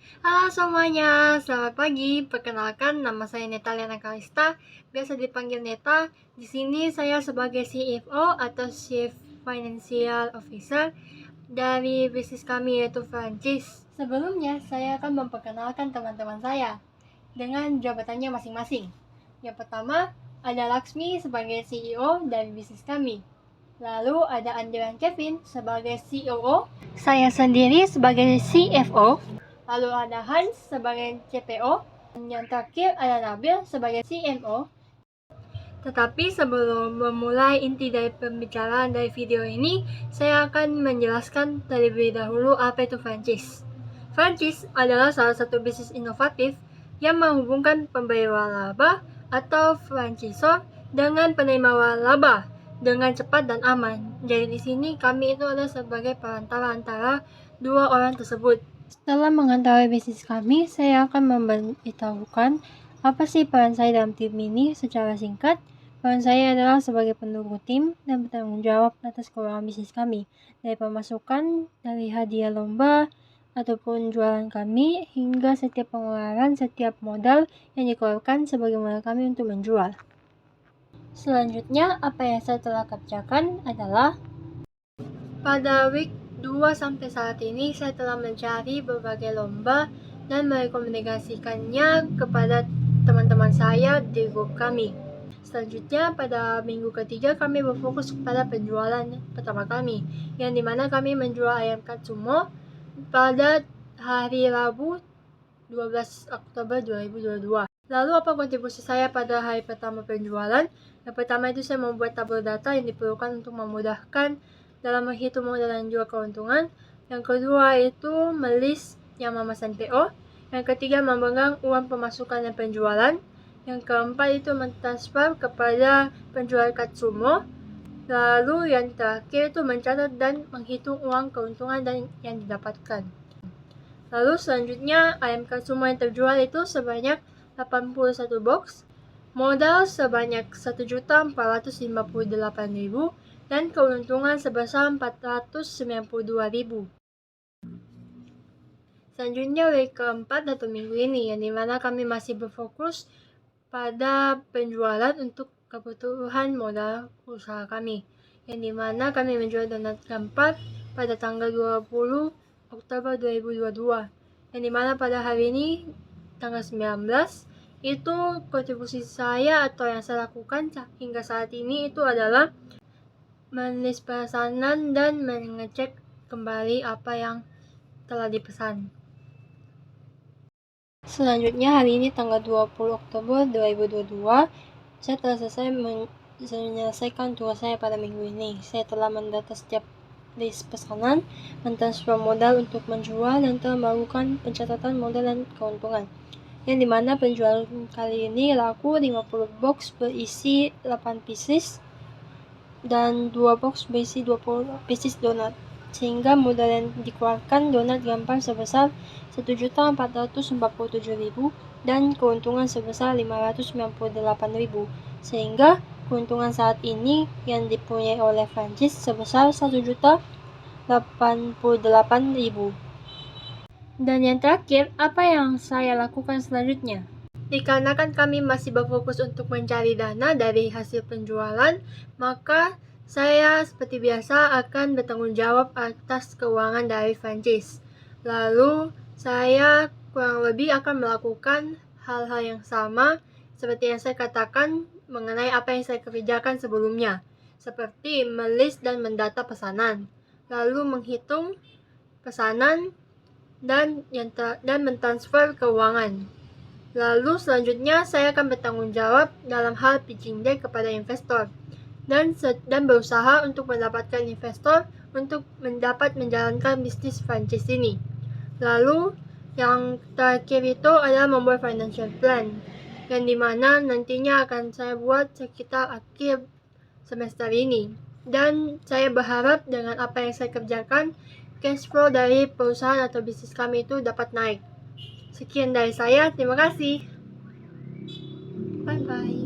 Halo semuanya, selamat pagi. Perkenalkan, nama saya Netaliana Kalista, biasa dipanggil Neta. Di sini saya sebagai CFO atau Chief Financial Officer dari bisnis kami yaitu franchise. Sebelumnya, saya akan memperkenalkan teman-teman saya dengan jabatannya masing-masing. Yang pertama, ada Laksmi sebagai CEO dari bisnis kami. Lalu ada Andrean Kevin sebagai COO, saya sendiri sebagai CFO, lalu ada Hans sebagai CPO, dan yang terakhir ada Nabil sebagai CMO. Tetapi sebelum memulai inti dari pembicaraan dari video ini, saya akan menjelaskan terlebih dahulu apa itu franchise. Franchise adalah salah satu bisnis inovatif yang menghubungkan pemberi laba atau franchisor dengan penerima laba dengan cepat dan aman. Jadi di sini kami itu adalah sebagai perantara antara dua orang tersebut. Setelah mengetahui bisnis kami, saya akan memberitahukan apa sih peran saya dalam tim ini secara singkat. Peran saya adalah sebagai pendukung tim dan bertanggung jawab atas keuangan bisnis kami, dari pemasukan, dari hadiah lomba, ataupun jualan kami, hingga setiap pengeluaran, setiap modal yang dikeluarkan sebagai modal kami untuk menjual. Selanjutnya, apa yang saya telah kerjakan adalah pada week 2 sampai saat ini saya telah mencari berbagai lomba dan merekomendasikannya kepada teman-teman saya di grup kami. Selanjutnya pada minggu ketiga kami berfokus pada penjualan pertama kami, yang dimana kami menjual ayam katsumo pada hari Rabu 12 Oktober 2022. Lalu apa kontribusi saya pada hari pertama penjualan? Yang pertama itu saya membuat tabel data yang diperlukan untuk memudahkan dalam menghitung modal dan juga keuntungan. Yang kedua itu melist yang memesan PO. Yang ketiga memegang uang pemasukan dan penjualan. Yang keempat itu mentransfer kepada penjual Katsumo. Lalu yang terakhir itu mencatat dan menghitung uang keuntungan dan yang didapatkan. Lalu selanjutnya ayam Katsumo yang terjual itu sebanyak 81 box, modal sebanyak 1.458.000 dan keuntungan sebesar 492.000. Selanjutnya week keempat atau minggu ini, yang dimana kami masih berfokus pada penjualan untuk kebutuhan modal usaha kami, yang dimana kami menjual donat keempat pada tanggal 20 Oktober 2022, yang dimana pada hari ini tanggal 19 itu kontribusi saya atau yang saya lakukan hingga saat ini itu adalah menulis pesanan dan mengecek kembali apa yang telah dipesan. Selanjutnya hari ini tanggal 20 Oktober 2022 saya telah selesai menyelesaikan tugas saya pada minggu ini. Saya telah mendata setiap list pesanan, mentransfer modal untuk menjual, dan telah melakukan pencatatan modal dan keuntungan. Yang dimana penjualan kali ini laku 50 box berisi 8 pieces dan 2 box berisi 20 pieces donat, sehingga modal yang dikeluarkan donat gampang sebesar 1.447.000 dan keuntungan sebesar 598.000, sehingga keuntungan saat ini yang dipunyai oleh franchise sebesar 1.088.000. Dan yang terakhir, apa yang saya lakukan selanjutnya? Dikarenakan kami masih berfokus untuk mencari dana dari hasil penjualan, maka saya seperti biasa akan bertanggung jawab atas keuangan dari franchise. Lalu saya kurang lebih akan melakukan hal-hal yang sama seperti yang saya katakan mengenai apa yang saya kerjakan sebelumnya, seperti melist dan mendata pesanan, lalu menghitung pesanan dan mentransfer keuangan. Lalu selanjutnya saya akan bertanggung jawab dalam hal pitching deck kepada investor dan berusaha untuk mendapatkan investor untuk mendapat menjalankan bisnis franchise ini. Lalu yang terakhir itu adalah membuat financial plan, yang dimana nantinya akan saya buat sekitar akhir semester ini. Dan saya berharap dengan apa yang saya kerjakan, cash flow dari perusahaan atau bisnis kami itu dapat naik. Sekian dari saya, terima kasih. Bye-bye.